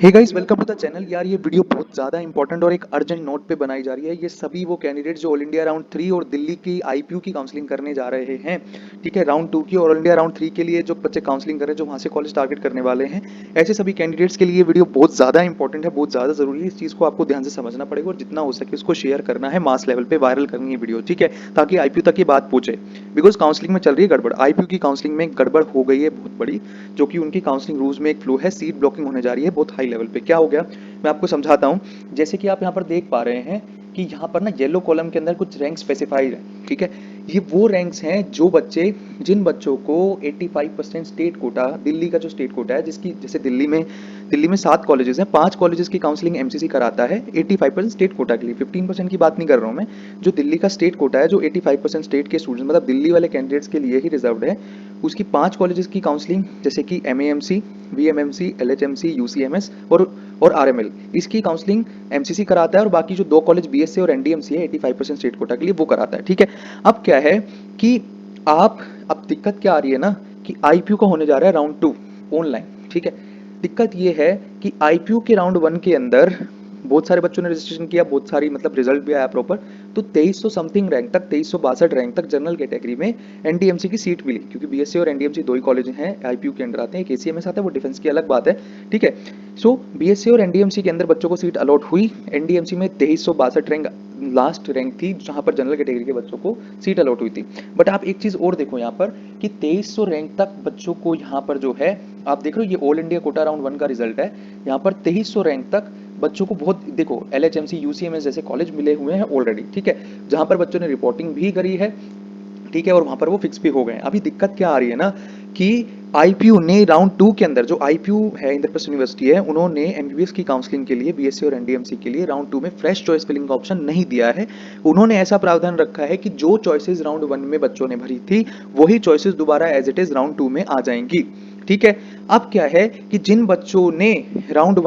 Hey guys, welcome to the channel. यार ये video बहुत ज़्यादा इंपॉर्टेंट और एक अर्जेंट नोट पे बनाई जा रही है। ये सभी वो कैंडिडेट्स जो ऑल इंडिया राउंड 3 और दिल्ली की आईपीयू की काउंसलिंग करने जा रहे हैं, ठीक है, राउंड 2 की और ऑल इंडिया राउंड 3 के लिए जो बच्चे काउंसलिंग कर रहे हैं, जो वहाँ से कॉलेज टारगेट करने वाले हैं, ऐसे सभी कैंडिडेट्स के लिए वीडियो बहुत ज़्यादा इंपॉर्टेंट है, बहुत ज़्यादा ज़रूरी है। इस चीज़ को आपको ध्यान से समझना पड़ेगा और जितना हो सके उसको शेयर करना है, मास लेवल पर वायरल करनी है वीडियो, ठीक है, ताकि आईपीयू तक ये बात पहुँचे। बिकॉज काउंसलिंग में चल रही है गड़बड़, आईपीयू की काउंसलिंग में गड़बड़ हो गई है बहुत बड़ी, जो कि उनकी काउंसलिंग रूल्स में एक फ्लू है। सीट ब्लॉकिंग होने जा रही है बहुत हाई लेवल पे। क्या हो गया, मैं आपको समझाता हूँ। जैसे कि आप यहाँ पर देख पा रहे हैं कि यहाँ पर ना येलो कॉलम के अंदर कुछ रैंक स्पेसिफाइड है, ठीक है। ये वो रैंक्स हैं जो बच्चे, जिन बच्चों को 85% स्टेट कोटा, दिल्ली का जो स्टेट कोटा है, जिसकी जैसे दिल्ली में 7 कॉलेजेस हैं, 5 कॉलेजेस की काउंसलिंग एमसीसी कराता है 85% स्टेट कोटा के लिए। 15% की बात नहीं कर रहा हूँ मैं। जो दिल्ली का स्टेट कोटा है, जो 85% स्टेट के स्टूडेंट्स, मतलब दिल्ली वाले कैंडिडेट्स के लिए ही रिजर्व्ड है, उसकी 5 कॉलेजेस की काउंसलिंग, जैसे कि एमएएमसी, वीएमएमसी, एलएचएमसी, यूसीएमएस और आरएमएल, इसकी काउंसलिंग एमसीसी कराता है। और बाकी जो 2 कॉलेज बीएससी और एनडीएमसी है 85% स्टेट कोटा के लिए, वो कराता है, ठीक है। अब क्या है कि आप, अब दिक्कत क्या आ रही है ना, कि आईपीयू का होने जा रहा है राउंड 2 ऑनलाइन, ठीक है। दिक्कत ये है कि आईपीयू के राउंड 1 के अंदर बहुत सारे बच्चों ने रजिस्ट्रेशन किया, बहुत सारी मतलब रिजल्ट भी आया प्रॉपर, तो 2300 समथिंग रैंक तक, 2362 रैंक तक जनरल कैटेगरी में एनडीएमसी की सीट मिली, क्योंकि बीएससी और एनडीएमसी 2 ही कॉलेज हैं आईपीयू के अंडर आते हैं। एक एसीएमएस आता है, वो डिफेंस की अलग बात है, ठीक है। सो बीएससी और एनडीएमसी के अंदर बच्चों को सीट अलॉट हुई। एनडीएमसी में 2362 रैंक लास्ट रैंक थी, जहां पर जनरल कैटेगरी के बच्चों को सीट अलॉट हुई थी। बट आप एक चीज और देखो यहाँ पर कि 2300 रैंक तक बच्चों को यहाँ पर जो है, आप देख रहे हो, ये ऑल इंडिया कोटा राउंड 1 का रिजल्ट है। यहाँ पर 2300 रैंक तक बच्चों को बहुत, देखो, एलएचएमसी, यूसीएमएस जैसे कॉलेज मिले हुए हैं ऑलरेडी, ठीक है, जहां पर बच्चों ने रिपोर्टिंग भी करी है, ठीक है, और वहां पर वो फिक्स भी हो गए। अभी दिक्कत क्या आ रही है ना, कि आईपीयू ने राउंड 2 के अंदर, जो आईपीयू है, इंद्रप्रस्थ यूनिवर्सिटी है, उन्होंने एमबीबीएस की काउंसलिंग के लिए बीएससी और एनडीएमसी के लिए राउंड 2 में फ्रेश चॉइस फिलिंग का ऑप्शन नहीं दिया है। उन्होंने ऐसा प्रावधान रखा है कि जो चॉइसेस राउंड 1 में बच्चों ने भरी थी, वही चॉइसेस दोबारा एज इट इज राउंड 2 में आ जाएंगी, ठीक है। अब क्या है कि जिन बच्चों ने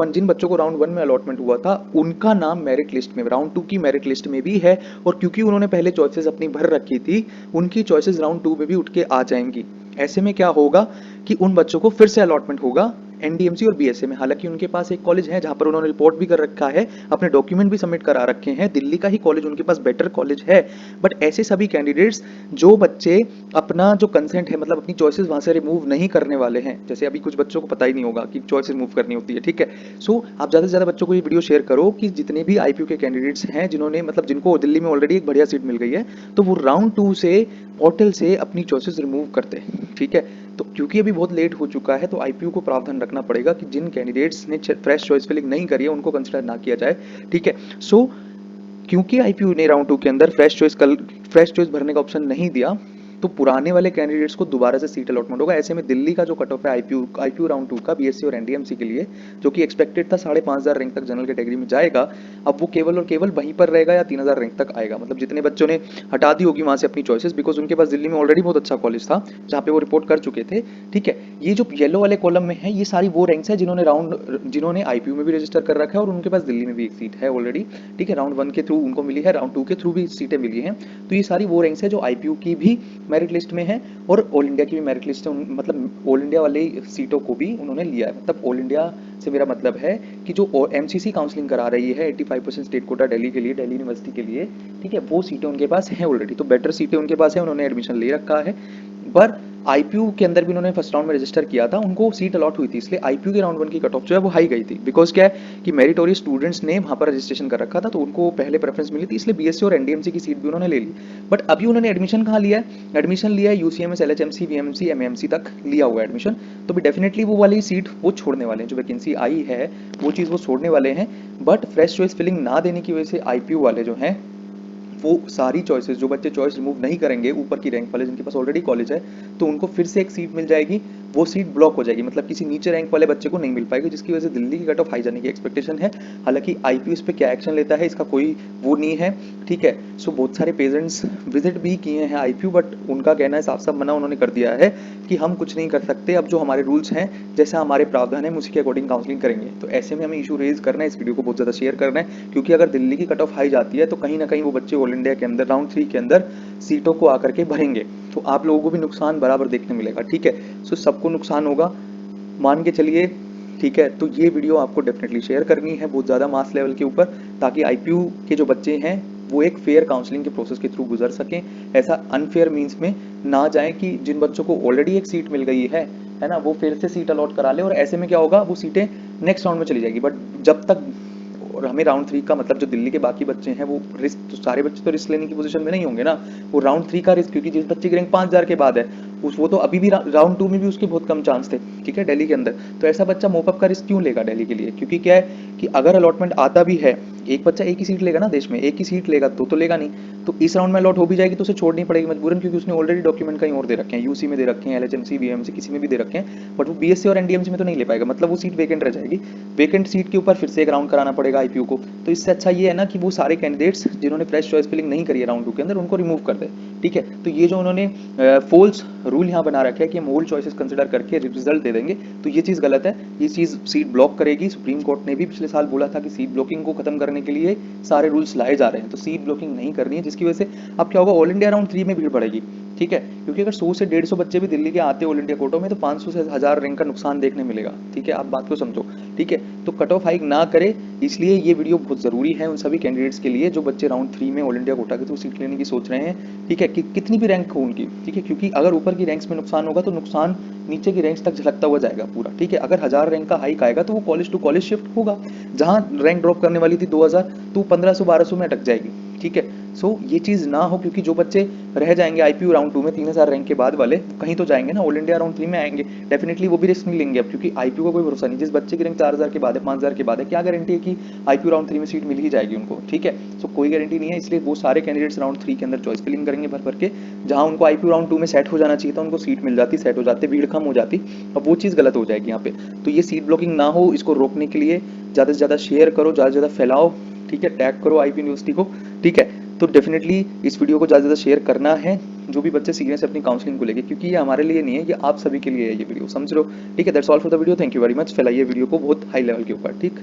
जिन बच्चों को राउंड 1 में अलॉटमेंट हुआ था, उनका नाम मेरिट लिस्ट में, राउंड 2 की मेरिट लिस्ट में भी है। और क्योंकि उन्होंने पहले चॉइसेस अपनी भर रखी थी, उनकी चॉइसेस राउंड 2 में भी उठ के आ जाएंगी। ऐसे में क्या होगा कि उन बच्चों को फिर से अलॉटमेंट होगा एनडीएमसी और बीएसए में। हालांकि उनके पास एक कॉलेज है जहां पर उन्होंने रिपोर्ट भी कर रखा है, अपने डॉक्यूमेंट भी सबमिट करा रखे हैं, दिल्ली का ही कॉलेज उनके पास बेटर कॉलेज है। बट ऐसे सभी कैंडिडेट्स, जो बच्चे अपना जो कंसेंट है, मतलब अपनी चॉइसेस वहां से रिमूव नहीं करने वाले हैं, जैसे अभी कुछ बच्चों को पता ही नहीं होगा कि चॉइस रिमूव करनी होती है, ठीक है। सो आप ज्यादा से ज्यादा बच्चों को ये वीडियो शेयर करो कि जितने भी आईपीयू के कैंडिडेट्स हैं, जिन्होंने, मतलब जिनको दिल्ली में ऑलरेडी एक बढ़िया सीट मिल गई है, तो वो राउंड 2 से पोर्टल से अपनी चॉइसेस रिमूव करते हैं, ठीक है। तो क्योंकि अभी बहुत लेट हो चुका है, तो आईपीयू को प्रावधान रखना पड़ेगा कि जिन कैंडिडेट्स ने फ्रेश चॉइस फिलिंग नहीं करी है, उनको कंसिडर ना किया जाए, ठीक है। सो क्योंकि आईपीयू ने राउंड 2 के अंदर फ्रेश चॉइस भरने का ऑप्शन नहीं दिया, तो पुराने वाले कैंडिडेट्स को दोबारा से सीट अलॉटमेंट होगा। ऐसे में दिल्ली का जो कट ऑफ है आईपीयू राउंड 2 का बीएससी और एनडीएमसी के लिए, जो कि एक्सपेक्टेड था 5500 रैंक तक जनरल कैटेगरी में जाएगा, अब वो केवल और केवल वहीं पर रहेगा या 3000 रैंक तक आएगा। मतलब जितने बच्चों ने हटा दी होगी वहां से अपनी चॉइसेस, बिकॉज उनके पास दिल्ली में ऑलरेडी बहुत अच्छा कॉलेज था जहाँ पे वो रिपोर्ट कर चुके थे, ठीक है। ये जो येलो वाले कॉलम में है, ये सारी वो रैंक्स है जिन्होंने आईपीयू में भी रजिस्टर कर रखा है और उनके पास दिल्ली में भी एक सीट है ऑलरेडी, ठीक है। राउंड 1 के थ्रू उनको मिली है, राउंड 2 के थ्रू भी सीटें मिली हैं। तो ये सारी वो रैंक्स है जो आईपीयू की भी मेरिट लिस्ट में है और ऑल इंडिया की भी मेरिट लिस्ट है। मतलब ऑल इंडिया वाले सीटों को भी उन्होंने लिया है। मतलब ऑल इंडिया से मेरा मतलब है कि जो एमसीसी काउंसलिंग करा रही है 85% स्टेट कोटा दिल्ली के लिए, दिल्ली यूनिवर्सिटी के लिए, ठीक है, वो सीटें उनके पास हैं ऑलरेडी, तो बेटर सीटें उनके पास है, उन्होंने एडमिशन ले रखा है। पर आईपीयू के अंदर भी उन्होंने फर्स्ट राउंड में रजिस्टर किया था, उनको सीट अलॉट हुई थी, इसलिए आईपीयू के राउंड 1 की कट ऑफ जो है वो हाई गई थी। बिकॉज क्या है कि मेरिटोरियस स्टूडेंट्स ने वहां पर रजिस्ट्रेशन कर रखा था, तो उनको पहले प्रेफरेंस मिली थी, इसलिए बीएससी और एनडीएमसी की सीट भी उन्होंने ले ली। बट अभी उन्होंने एडमिशन कहाँ लिया है, एडमिशन लिया है यूसीएमएस, एलएचएमसी, वीएमसी, एमएमसी तक लिया हुआ है एडमिशन। तो भी डेफिनेटली वो वाली सीट वो छोड़ने वाले हैं, जो वैकेंसी आई है वो चीज़ वो छोड़ने वाले हैं। बट फ्रेश चॉइस फिलिंग ना देने की वजह से आईपीयू वाले जो हैं, वो सारी चॉइसेस, जो बच्चे चॉइस रिमूव नहीं करेंगे, ऊपर की रैंक वाले जिनके पास ऑलरेडी कॉलेज है, तो उनको फिर से एक सीट मिल जाएगी, वो सीट ब्लॉक हो जाएगी। मतलब किसी नीचे रैंक वाले बच्चे को नहीं मिल पाएगी, जिसकी वजह से दिल्ली की कट ऑफ हाई जाने की एक्सपेक्टेशन है। हालांकि आईपीयू इस पे क्या एक्शन लेता है, इसका कोई वो नहीं है, ठीक है। सो बहुत सारे पेरेंट्स विजिट भी किए हैं आईपीयू, बट उनका कहना है, साफ साफ मना उन्होंने कर दिया है कि हम कुछ नहीं कर सकते, अब जो हमारे रूल्स हैं, जैसा हमारे प्रावधान है, उसी के अकॉर्डिंग काउंसलिंग करेंगे। तो ऐसे में हमें इशू रेज करना है, इस वीडियो को बहुत ज़्यादा शेयर करना है, क्योंकि अगर दिल्ली की कट ऑफ हाई जाती है, तो कहीं ना कहीं वो बच्चे ऑल इंडिया के अंदर राउंड 3 के अंदर सीटों को आकर के भरेंगे, तो आप लोगों को भी नुकसान बराबर देखने मिलेगा, ठीक है। सो सबको नुकसान होगा, मान के चलिए ठीक है, तो ये वीडियो आपको डेफिनेटली शेयर करनी है बहुत ज़्यादा मास लेवल के ऊपर, ताकि आईपीयू के जो बच्चे हैं वो एक फेयर काउंसलिंग के प्रोसेस के थ्रू गुजर सकें। ऐसा अनफेयर मीन्स में ना जाए कि जिन बच्चों को ऑलरेडी एक सीट मिल गई है ना, वो फिर से सीट अलॉट करा ले, और ऐसे में क्या होगा, वो सीटें नेक्स्ट राउंड में चली जाएगी। बट जब तक, और हमें राउंड 3 का मतलब जो दिल्ली के बाकी बच्चे हैं वो रिस्क, तो सारे बच्चे तो रिस्क लेने की पोजीशन में नहीं होंगे ना, वो राउंड 3 का रिस्क, क्योंकि जिस बच्चे की रैंक 5000 के बाद है उस, वो तो अभी भी राउंड 2 में भी उसके बहुत कम चांस थे, ठीक है, दिल्ली के अंदर। तो ऐसा बच्चा मोपअप का रिस्क क्यों लेगा दिल्ली के लिए? क्योंकि क्या है कि अगर अलॉटमेंट आता भी है, एक बच्चा एक ही सीट लेगा ना देश में, एक ही सीट लेगा तो लेगा नहीं, तो इस राउंड में अलॉट हो भी जाएगी तो उसे छोड़नी पड़ेगी मजबूरन, क्योंकि उसने ऑलरेडी डॉक्यूमेंट कहीं और दे रखे हैं, यूसी में दे रखे हैं, एलएचएमसी, बीएमसी, किसी में भी दे रखे हैं, बट वो बीएससी और एनडीएमसी में तो नहीं ले पाएगा, मतलब वो सीट वेकेंट रह जाएगी। वेकेंट सीट के ऊपर फिर से एक राउंड कराना पड़ेगा आईपीयू को। तो इससे अच्छा ये है ना कि वो सारे कैंडिडेट्स जिन्होंने फ्रेश चॉइस फिलिंग नहीं करी है राउंड 2 के अंदर, उनको रिमूव कर दे, ठीक है। तो ये जो उन्होंने फोल्स रूल यहाँ बना रखा है कि हम ओल्ड चॉइसेस कंसिडर करके रिजल्ट दे देंगे, तो ये चीज़ गलत है। ये चीज़ सीट ब्लॉक करेगी। सुप्रीम कोर्ट ने भी पिछले साल बोला था कि सीट ब्लॉकिंग को खत्म करने के लिए सारे रूल्स लाए जा रहे हैं, तो सीट ब्लॉकिंग नहीं करनी है, जिसकी वजह से अब क्या होगा, ऑल इंडिया राउंड 3 में भीड़ बढ़ेगी, ठीक है। क्योंकि अगर 100 से 150 बच्चे भी दिल्ली के आते ऑल इंडिया कोटों में, तो 500 से 1000 रैंक का नुकसान देखने मिलेगा, ठीक है। आप बात को समझो, ठीक है। तो कट ऑफ हाइक ना करे, इसलिए ये वीडियो बहुत ज़रूरी है उन सभी कैंडिडेट्स के लिए जो बच्चे राउंड 3 में ऑल इंडिया कोटा के थ्रू सीट लेने की सोच रहे हैं, ठीक है, कि कितनी भी रैंक हो उनकी, ठीक है। क्योंकि अगर ऊपर की रैंक्स में नुकसान होगा तो नुकसान नीचे की रैंक्स तक झलकता हुआ जाएगा पूरा, ठीक है। अगर 1000 रैंक का हाइक आएगा तो वो कॉलेज टू कॉलेज शिफ्ट होगा, जहां रैंक ड्रॉप करने वाली थी 2000, तो 1500 1200 में अटक जाएगी, ठीक है। सो ये चीज़ ना हो, क्योंकि जो बच्चे रह जाएंगे आईपीयू राउंड 2 में 3000 रैंक के बाद वाले, कहीं तो जाएंगे ना, ऑल इंडिया राउंड 3 में आएंगे, डेफिनेटली वो भी रिस्क नहीं लेंगे अब, क्योंकि आईपीयू का कोई भरोसा नहीं। जिस बच्चे की रैंक 4000 के बाद है, 5000 के बाद है, क्या गारंटी है कि आईपीयू राउंड 3 में सीट मिल ही जाएगी उनको, ठीक है। सो कोई गारंटी नहीं है, इसलिए वो सारे कैंडिडेट्स राउंड 3 के अंदर चॉइस फिलिंग करेंगे भर भर के, जहां उनको आईपीयू राउंड 2 में सेट हो जाना चाहिए था, उनको सीट मिल जाती, सेट हो जाते, भीड़ कम हो जाती। अब वो चीज़ गलत हो जाएगी यहाँ पे। तो ये सीट ब्लॉकिंग ना हो, इसको रोकने के लिए ज़्यादा से ज़्यादा शेयर करो, ज़्यादा से ज़्यादा फैलाओ, ठीक है, टैग करो आईपी यूनिवर्सिटी को, ठीक है। तो डेफिनेटली इस वीडियो को ज़्यादा से ज़्यादा शेयर करना है, जो भी बच्चे सीरियस है अपनी काउंसलिंग को लेके, क्योंकि ये हमारे लिए नहीं है, ये आप सभी के लिए है ये वीडियो, समझ लो, ठीक है। That's all for the video, thank you very much. फैलाइए वीडियो को बहुत हाई लेवल के ऊपर, ठीक।